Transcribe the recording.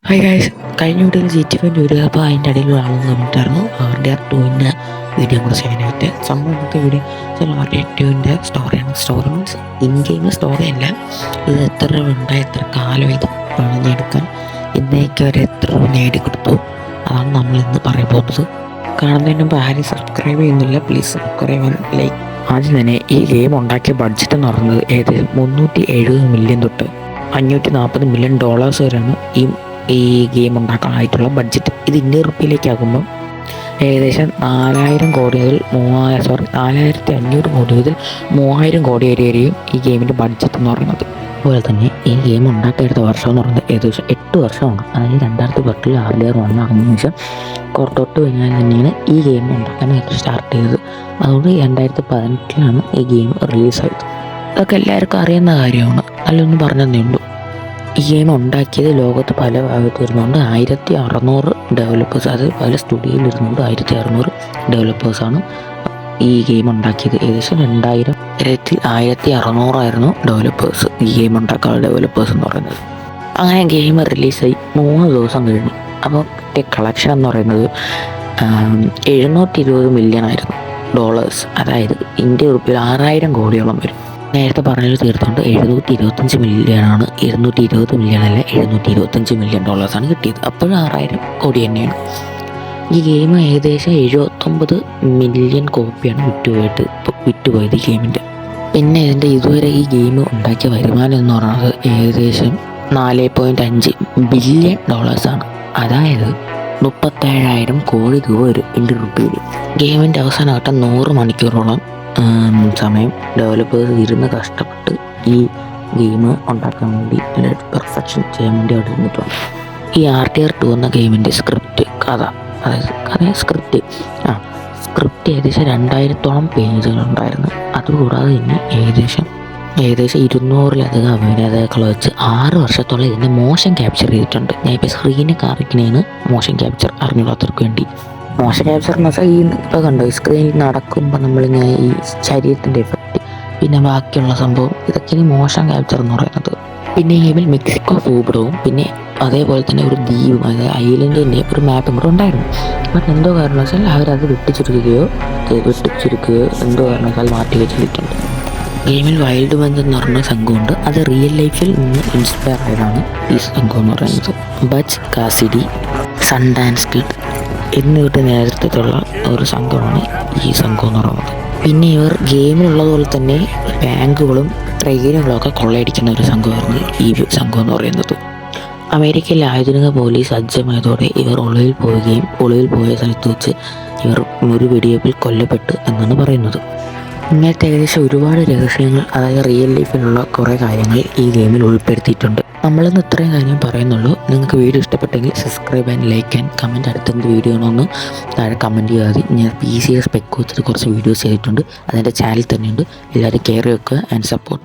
Hi guys, കഴിഞ്ഞ വീഡിയോയിൽ GTA ഒരു അപ്പോൾ അതിൻ്റെ ഇടയിൽ ആളെന്ന് പറഞ്ഞിട്ടായിരുന്നു RDR2 വീഡിയോ കൂടെ ചെയ്യാനായിട്ട്. സംഭവം ഇന്നത്തെ video RDR2 story means in game story അല്ല. ഇത് എത്ര രൂപ ഉണ്ടായി, എത്ര കാലം ഇത് പണിഞ്ഞെടുക്കാൻ, ഇന്നേക്ക് വരെ എത്ര രൂപ നേടിക്കൊടുത്തു, അതാണ് നമ്മൾ ഇന്ന് പറയാൻ പോകുന്നത്. കാണുന്നതിന് മുമ്പ് ആരും സബ്സ്ക്രൈബ് ചെയ്യുന്നില്ല, പ്ലീസ് സബ്സ്ക്രൈബ് ആൻഡ് ലൈക്ക്. ആദ്യം തന്നെ ഈ ഗെയിം ഉണ്ടാക്കിയ ബഡ്ജറ്റ് എന്ന് പറയുന്നത് ഏകദേശം 370 മില്യൺ തൊട്ട് $540 മില്യൺ വരെയാണ് ഈ ഗെയിം ഉണ്ടാക്കാനായിട്ടുള്ള ബഡ്ജറ്റ്. ഇത് ഇന്ത്യൻ റുപ്പിയിലേക്കാകുമ്പം ഏകദേശം 4000 കോടി മുതൽ 4500 കോടി മുതൽ 3000 കോടി വരെയും ഈ ഗെയിമിൻ്റെ ബഡ്ജറ്റ് എന്ന് പറയുന്നത്. അതുപോലെ തന്നെ ഈ ഗെയിം ഉണ്ടാക്കിയെടുത്ത വർഷം എന്ന് പറയുന്നത് ഏകദേശം 8 വർഷമാണ്. അതായത് 2010 RDR വന്നതിന് ശേഷം തൊട്ട് കഴിഞ്ഞാൽ തന്നെയാണ് ഈ ഗെയിം ഉണ്ടാക്കാനായിട്ട് സ്റ്റാർട്ട് ചെയ്തത്. അതുകൊണ്ട് 2018 ഈ ഗെയിം റിലീസായത്. അതൊക്കെ എല്ലാവർക്കും അറിയുന്ന കാര്യമാണ്, അതിലൊന്നും പറഞ്ഞു തന്നേ ഉള്ളൂ. ഈ ഗെയിം ഉണ്ടാക്കിയത് ലോകത്ത് പല ഭാഗത്ത് ഇരുന്നുകൊണ്ട് 1600 ഡെവലപ്പേഴ്സ്, അത് പല സ്റ്റുഡിയോയിൽ ഇരുന്നുകൊണ്ട് 1600 ഡെവലപ്പേഴ്സാണ് ഈ ഗെയിം ഉണ്ടാക്കിയത്. ഏകദേശം 1600 ഡെവലപ്പേഴ്സ് ഈ ഗെയിം ഉണ്ടാക്കാനുള്ള ഡെവലപ്പേഴ്സ് എന്ന് പറയുന്നത്. അങ്ങനെ ഗെയിം റിലീസായി 3 ദിവസം കഴിഞ്ഞു. അപ്പോൾ കിട്ടിയ കളക്ഷൻ എന്ന് പറയുന്നത് $720 മില്യൺ ആയിരുന്നു. അതായത് ഇന്ത്യ റുപ്പിയിൽ 6000 കോടിയോളം വരും. നേരത്തെ പറഞ്ഞത് തീർത്തുകൊണ്ട് 725 മില്യണാണ്, 220 മില്യൺ അല്ല, $725 മില്യൺ കിട്ടിയത്. അപ്പോഴും 6000 കോടി തന്നെയാണ്. ഈ ഗെയിം ഏകദേശം 79 മില്യൺ കോപ്പിയാണ് വിറ്റുപോയത് ഈ ഗെയിമിൻ്റെ. പിന്നെ ഇതിൻ്റെ ഇതുവരെ ഈ ഗെയിം ഉണ്ടാക്കിയ വരുമാനം എന്ന് പറയുന്നത് ഏകദേശം $4.5 ബില്യൺ ആണ്. അതായത് 37,000 കോടി രൂപ വരും ഇന്ത്യൻ റുപ്പിയിൽ. ഗെയിമിൻ്റെ അവസാനഘട്ടം 100 മണിക്കൂറോളം സമയം ഡെവലപ്പേഴ്സ് ഇരുന്ന് കഷ്ടപ്പെട്ട് ഈ ഗെയിം ഉണ്ടാക്കാൻ വേണ്ടി അല്ലെങ്കിൽ പെർഫെക്ഷൻ ചെയ്യാൻ വേണ്ടി അവിടെ ഇരുന്നിട്ടുണ്ട്. ഈ RDR2 എന്ന ഗെയിമിൻ്റെ സ്ക്രിപ്റ്റ് സ്ക്രിപ്റ്റ് ഏകദേശം 2000-ഓളം പേജുകളുണ്ടായിരുന്നു. അതുകൂടാതെ തന്നെ ഏകദേശം 200-ലധികം അഭിനേതാക്കളെ വെച്ച് 6 വർഷത്തോളം ഇതിൻ്റെ മോഷൻ ക്യാപ്ചർ ചെയ്തിട്ടുണ്ട്. ഞാൻ ഇപ്പോൾ സ്ക്രീനിൽ കാണിക്കുന്നതാണ് മോഷൻ ക്യാപ്ചർ, അറിഞ്ഞുള്ളവർക്ക് വേണ്ടി. മോഷൻ ക്യാപ്ചർ എന്ന് വെച്ചാൽ ഇപ്പോൾ കണ്ടോ, ഈ സ്ക്രീനിൽ നടക്കുമ്പോൾ നമ്മളിങ്ങനെ ഈ ശരീരത്തിൻ്റെ എഫക്റ്റ്, പിന്നെ ബാക്കിയുള്ള സംഭവം, ഇതൊക്കെയാണ് മോഷൻ ക്യാപ്ചർ എന്ന് പറയുന്നത്. പിന്നെ ഈ ഗെയിമിൽ മെക്സിക്കോ ഭൂപടവും പിന്നെ അതേപോലെ തന്നെ ഒരു ദ്വീപും, അതായത് ഐലൻഡിൻ്റെ ഒരു മാപ്പും കൂടെ ഉണ്ടായിരുന്നു. ബട്ട് എന്തോ കാരണവശാൽ അവരത് വെട്ടിച്ചുരുക്കുകയോ എന്തോ കാരണവശാൽ മാറ്റി വെച്ചിട്ടുണ്ട്. ഗെയിമിൽ വൈൽഡ് ബഞ്ച് എന്ന് പറഞ്ഞ സംഘമുണ്ട്. അത് റിയൽ ലൈഫിൽ നിന്ന് ഇൻസ്പയർ ആയതാണ് ഈ സംഘം എന്ന് പറയുന്നത്. ബച്ച് കാസിഡി, സൺഡാൻസ് കിഡ് എന്നിവരുടെ നേതൃത്വത്തിലുള്ള ഒരു സംഘമാണ് ഈ സംഘം എന്ന് പറയുന്നത്. പിന്നെ ഇവർ ഗെയിമിലുള്ളതുപോലെ തന്നെ ബാങ്കുകളും ട്രെയിനുകളൊക്കെ കൊള്ളയടിക്കുന്ന ഒരു സംഘമായിരുന്നു ഈ സംഘം എന്ന് പറയുന്നത്. അമേരിക്കയിലെ ആധുനിക പോലീസ് സജ്ജമായതോടെ ഇവർ ഒളിവിൽ പോയ സ്ഥലത്ത് വെച്ച് ഇവർ ഒരു വെടിവെപ്പിൽ കൊല്ലപ്പെട്ടു എന്നാണ് പറയുന്നത്. ഇങ്ങനത്തെ ഏകദേശം ഒരുപാട് രഹസ്യങ്ങൾ, അതായത് റിയൽ ലൈഫിലുള്ള കുറേ കാര്യങ്ങൾ ഈ ഗെയിമിൽ ഉൾപ്പെടുത്തിയിട്ടുണ്ട്. നമ്മളിന്ന് ഇത്രയും കാര്യം പറയുന്നുള്ളൂ. നിങ്ങൾക്ക് വീഡിയോ ഇഷ്ടപ്പെട്ടെങ്കിൽ subscribe and like and comment. അടുത്തെന്ത് വീഡിയോ ആണോന്ന് താഴെ കമൻറ്റ് ചെയ്യാതെ. ഞാൻ PC സ്പെക്ക് വെച്ചിട്ട് കുറച്ച് വീഡിയോസ് ചെയ്തിട്ടുണ്ട്, അതിൻ്റെ ചാനൽ തന്നെയുണ്ട്. എല്ലാവരും കയറി വെക്കുക ആൻഡ് സപ്പോർട്ട്.